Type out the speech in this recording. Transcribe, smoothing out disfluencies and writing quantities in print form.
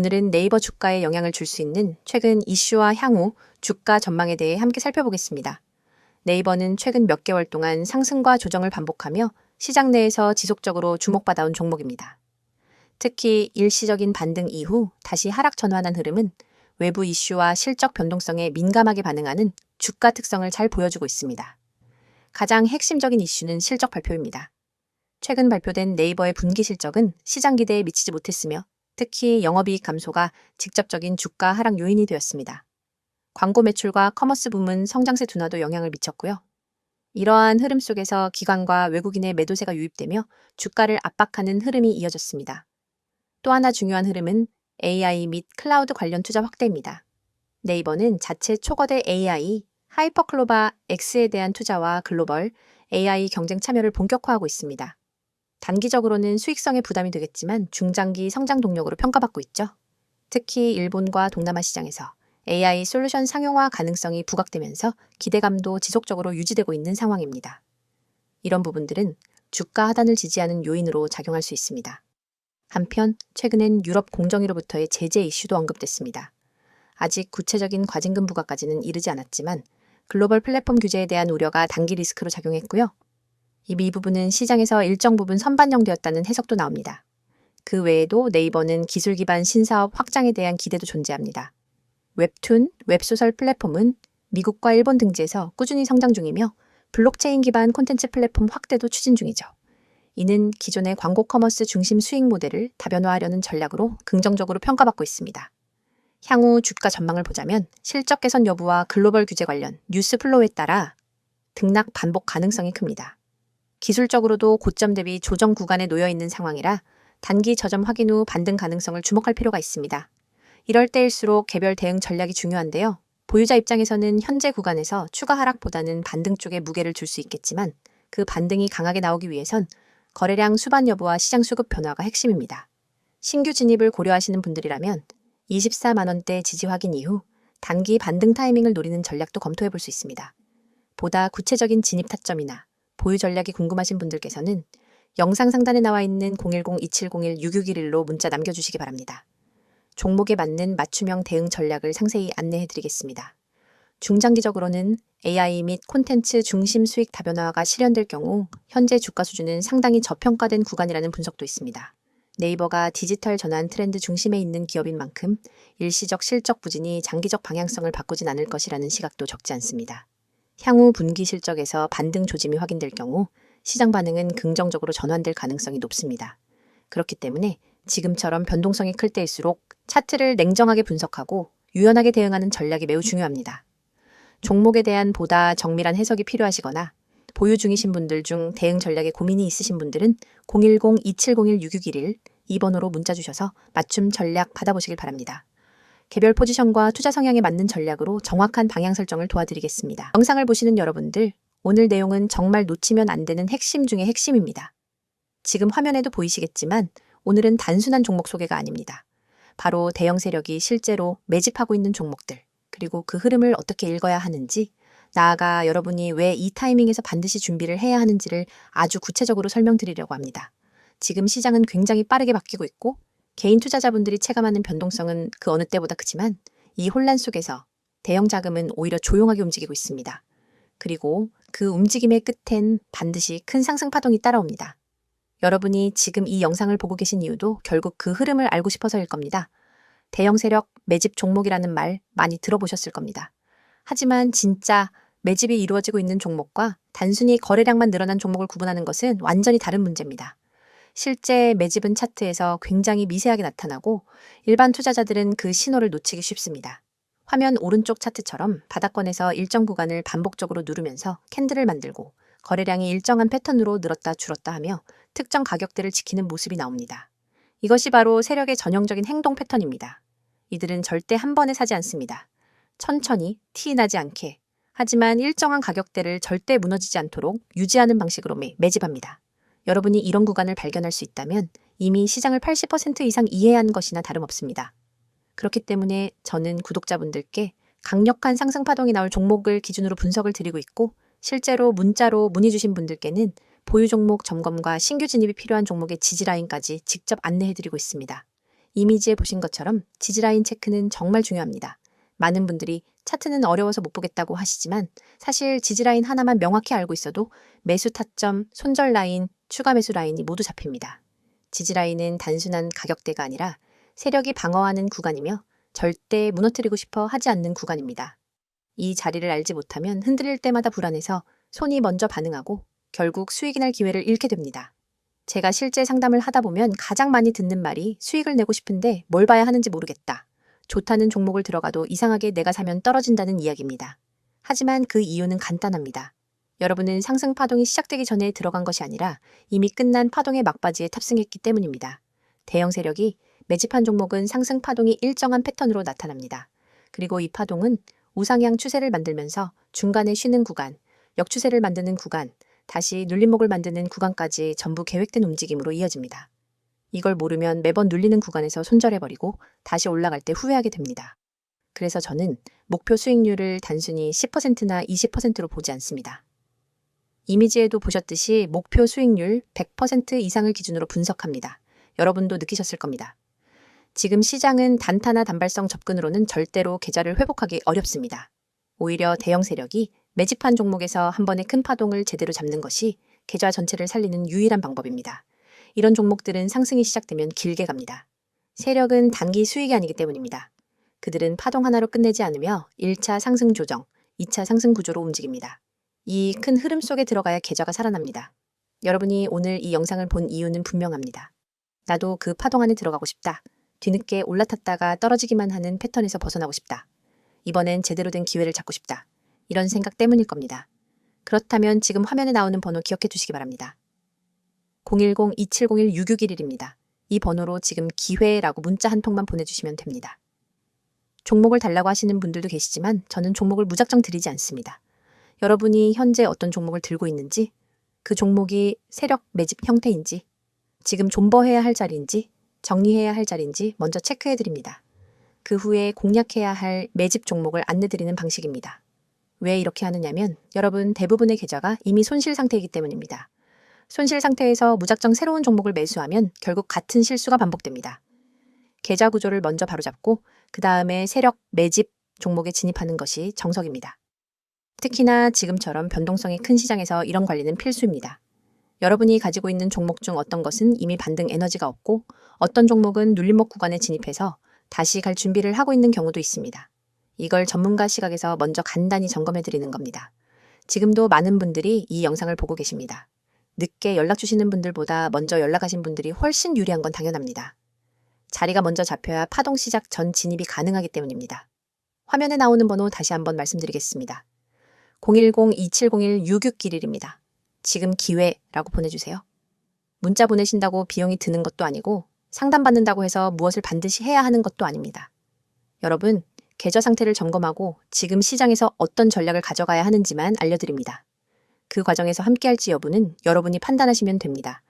오늘은 네이버 주가에 영향을 줄 수 있는 최근 이슈와 향후 주가 전망에 대해 함께 살펴보겠습니다. 네이버는 최근 몇 개월 동안 상승과 조정을 반복하며 시장 내에서 지속적으로 주목받아온 종목입니다. 특히 일시적인 반등 이후 다시 하락 전환한 흐름은 외부 이슈와 실적 변동성에 민감하게 반응하는 주가 특성을 잘 보여주고 있습니다. 가장 핵심적인 이슈는 실적 발표입니다. 최근 발표된 네이버의 분기 실적은 시장 기대에 미치지 못했으며 특히 영업이익 감소가 직접적인 주가 하락 요인이 되었습니다. 광고 매출과 커머스 부문 성장세 둔화도 영향을 미쳤고요. 이러한 흐름 속에서 기관과 외국인의 매도세가 유입되며 주가를 압박하는 흐름이 이어졌습니다. 또 하나 중요한 흐름은 AI 및 클라우드 관련 투자 확대입니다. 네이버는 자체 초거대 AI, 하이퍼클로바 X에 대한 투자와 글로벌 AI 경쟁 참여를 본격화하고 있습니다. 단기적으로는 수익성에 부담이 되겠지만 중장기 성장 동력으로 평가받고 있죠. 특히 일본과 동남아 시장에서 AI 솔루션 상용화 가능성이 부각되면서 기대감도 지속적으로 유지되고 있는 상황입니다. 이런 부분들은 주가 하단을 지지하는 요인으로 작용할 수 있습니다. 한편 최근엔 유럽 공정위로부터의 제재 이슈도 언급됐습니다. 아직 구체적인 과징금 부과까지는 이르지 않았지만 글로벌 플랫폼 규제에 대한 우려가 단기 리스크로 작용했고요. 이 부분은 시장에서 일정 부분 선반영되었다는 해석도 나옵니다. 그 외에도 네이버는 기술 기반 신사업 확장에 대한 기대도 존재합니다. 웹툰, 웹소설 플랫폼은 미국과 일본 등지에서 꾸준히 성장 중이며 블록체인 기반 콘텐츠 플랫폼 확대도 추진 중이죠. 이는 기존의 광고 커머스 중심 수익 모델을 다변화하려는 전략으로 긍정적으로 평가받고 있습니다. 향후 주가 전망을 보자면 실적 개선 여부와 글로벌 규제 관련 뉴스 플로우에 따라 등락 반복 가능성이 큽니다. 기술적으로도 고점 대비 조정 구간에 놓여 있는 상황이라 단기 저점 확인 후 반등 가능성을 주목할 필요가 있습니다. 이럴 때일수록 개별 대응 전략이 중요한데요. 보유자 입장에서는 현재 구간에서 추가 하락보다는 반등 쪽에 무게를 줄 수 있겠지만 그 반등이 강하게 나오기 위해선 거래량 수반 여부와 시장 수급 변화가 핵심입니다. 신규 진입을 고려하시는 분들이라면 24만 원대 지지 확인 이후 단기 반등 타이밍을 노리는 전략도 검토해 볼 수 있습니다. 보다 구체적인 진입 타점이나 보유 전략이 궁금하신 분들께서는 영상 상단에 나와 있는 010-2701-6611로 문자 남겨주시기 바랍니다. 종목에 맞는 맞춤형 대응 전략을 상세히 안내해 드리겠습니다. 중장기적으로는 AI 및 콘텐츠 중심 수익 다변화가 실현될 경우 현재 주가 수준은 상당히 저평가된 구간이라는 분석도 있습니다. 네이버가 디지털 전환 트렌드 중심에 있는 기업인 만큼 일시적 실적 부진이 장기적 방향성을 바꾸진 않을 것이라는 시각도 적지 않습니다. 향후 분기 실적에서 반등 조짐이 확인될 경우 시장 반응은 긍정적으로 전환될 가능성이 높습니다. 그렇기 때문에 지금처럼 변동성이 클 때일수록 차트를 냉정하게 분석하고 유연하게 대응하는 전략이 매우 중요합니다. 종목에 대한 보다 정밀한 해석이 필요하시거나 보유 중이신 분들 중 대응 전략에 고민이 있으신 분들은 010-2701-6611 2번으로 문자 주셔서 맞춤 전략 받아보시길 바랍니다. 개별 포지션과 투자 성향에 맞는 전략으로 정확한 방향 설정을 도와드리겠습니다. 영상을 보시는 여러분들, 오늘 내용은 정말 놓치면 안 되는 핵심 중의 핵심입니다. 지금 화면에도 보이시겠지만 오늘은 단순한 종목 소개가 아닙니다. 바로 대형 세력이 실제로 매집하고 있는 종목들, 그리고 그 흐름을 어떻게 읽어야 하는지, 나아가 여러분이 왜 이 타이밍에서 반드시 준비를 해야 하는지를 아주 구체적으로 설명드리려고 합니다. 지금 시장은 굉장히 빠르게 바뀌고 있고 개인 투자자분들이 체감하는 변동성은 그 어느 때보다 크지만 이 혼란 속에서 대형 자금은 오히려 조용하게 움직이고 있습니다. 그리고 그 움직임의 끝엔 반드시 큰 상승 파동이 따라옵니다. 여러분이 지금 이 영상을 보고 계신 이유도 결국 그 흐름을 알고 싶어서일 겁니다. 대형 세력 매집 종목이라는 말 많이 들어보셨을 겁니다. 하지만 진짜 매집이 이루어지고 있는 종목과 단순히 거래량만 늘어난 종목을 구분하는 것은 완전히 다른 문제입니다. 실제 매집은 차트에서 굉장히 미세하게 나타나고 일반 투자자들은 그 신호를 놓치기 쉽습니다. 화면 오른쪽 차트처럼 바닥권에서 일정 구간을 반복적으로 누르면서 캔들을 만들고 거래량이 일정한 패턴으로 늘었다 줄었다 하며 특정 가격대를 지키는 모습이 나옵니다. 이것이 바로 세력의 전형적인 행동 패턴입니다. 이들은 절대 한 번에 사지 않습니다. 천천히 티 나지 않게, 하지만 일정한 가격대를 절대 무너지지 않도록 유지하는 방식으로 매집합니다. 여러분이 이런 구간을 발견할 수 있다면 이미 시장을 80% 이상 이해한 것이나 다름없습니다. 그렇기 때문에 저는 구독자분들께 강력한 상승 파동이 나올 종목을 기준으로 분석을 드리고 있고 실제로 문자로 문의 주신 분들께는 보유 종목 점검과 신규 진입이 필요한 종목의 지지라인까지 직접 안내해드리고 있습니다. 이미지에 보신 것처럼 지지라인 체크는 정말 중요합니다. 많은 분들이 차트는 어려워서 못 보겠다고 하시지만 사실 지지라인 하나만 명확히 알고 있어도 매수 타점, 손절 라인, 추가 매수 라인이 모두 잡힙니다. 지지라인은 단순한 가격대가 아니라 세력이 방어하는 구간이며 절대 무너뜨리고 싶어 하지 않는 구간입니다. 이 자리를 알지 못하면 흔들릴 때마다 불안해서 손이 먼저 반응하고 결국 수익이 날 기회를 잃게 됩니다. 제가 실제 상담을 하다 보면 가장 많이 듣는 말이 수익을 내고 싶은데 뭘 봐야 하는지 모르겠다. 좋다는 종목을 들어가도 이상하게 내가 사면 떨어진다는 이야기입니다. 하지만 그 이유는 간단합니다. 여러분은 상승 파동이 시작되기 전에 들어간 것이 아니라 이미 끝난 파동의 막바지에 탑승했기 때문입니다. 대형 세력이 매집한 종목은 상승 파동이 일정한 패턴으로 나타납니다. 그리고 이 파동은 우상향 추세를 만들면서 중간에 쉬는 구간, 역추세를 만드는 구간, 다시 눌림목을 만드는 구간까지 전부 계획된 움직임으로 이어집니다. 이걸 모르면 매번 눌리는 구간에서 손절해버리고 다시 올라갈 때 후회하게 됩니다. 그래서 저는 목표 수익률을 단순히 10%나 20%로 보지 않습니다. 이미지에도 보셨듯이 목표 수익률 100% 이상을 기준으로 분석합니다. 여러분도 느끼셨을 겁니다. 지금 시장은 단타나 단발성 접근으로는 절대로 계좌를 회복하기 어렵습니다. 오히려 대형 세력이 매집한 종목에서 한 번의 큰 파동을 제대로 잡는 것이 계좌 전체를 살리는 유일한 방법입니다. 이런 종목들은 상승이 시작되면 길게 갑니다. 세력은 단기 수익이 아니기 때문입니다. 그들은 파동 하나로 끝내지 않으며 1차 상승 조정, 2차 상승 구조로 움직입니다. 이 큰 흐름 속에 들어가야 계좌가 살아납니다. 여러분이 오늘 이 영상을 본 이유는 분명합니다. 나도 그 파동 안에 들어가고 싶다. 뒤늦게 올라탔다가 떨어지기만 하는 패턴에서 벗어나고 싶다. 이번엔 제대로 된 기회를 잡고 싶다. 이런 생각 때문일 겁니다. 그렇다면 지금 화면에 나오는 번호 기억해 두시기 바랍니다. 010-2701-6611입니다. 이 번호로 지금 기회라고 문자 한 통만 보내주시면 됩니다. 종목을 달라고 하시는 분들도 계시지만 저는 종목을 무작정 드리지 않습니다. 여러분이 현재 어떤 종목을 들고 있는지, 그 종목이 세력 매집 형태인지, 지금 존버해야 할 자리인지, 정리해야 할 자리인지 먼저 체크해 드립니다. 그 후에 공략해야 할 매집 종목을 안내드리는 방식입니다. 왜 이렇게 하느냐면 여러분 대부분의 계좌가 이미 손실 상태이기 때문입니다. 손실 상태에서 무작정 새로운 종목을 매수하면 결국 같은 실수가 반복됩니다. 계좌 구조를 먼저 바로잡고 그 다음에 세력 매집 종목에 진입하는 것이 정석입니다. 특히나 지금처럼 변동성이 큰 시장에서 이런 관리는 필수입니다. 여러분이 가지고 있는 종목 중 어떤 것은 이미 반등 에너지가 없고 어떤 종목은 눌림목 구간에 진입해서 다시 갈 준비를 하고 있는 경우도 있습니다. 이걸 전문가 시각에서 먼저 간단히 점검해 드리는 겁니다. 지금도 많은 분들이 이 영상을 보고 계십니다. 늦게 연락 주시는 분들보다 먼저 연락하신 분들이 훨씬 유리한 건 당연합니다. 자리가 먼저 잡혀야 파동 시작 전 진입이 가능하기 때문입니다. 화면에 나오는 번호 다시 한번 말씀드리겠습니다. 010-2701-6611입니다. 지금 기회라고 보내주세요. 문자 보내신다고 비용이 드는 것도 아니고 상담받는다고 해서 무엇을 반드시 해야 하는 것도 아닙니다. 여러분, 계좌 상태를 점검하고 지금 시장에서 어떤 전략을 가져가야 하는지만 알려드립니다. 그 과정에서 함께할지 여부는 여러분이 판단하시면 됩니다.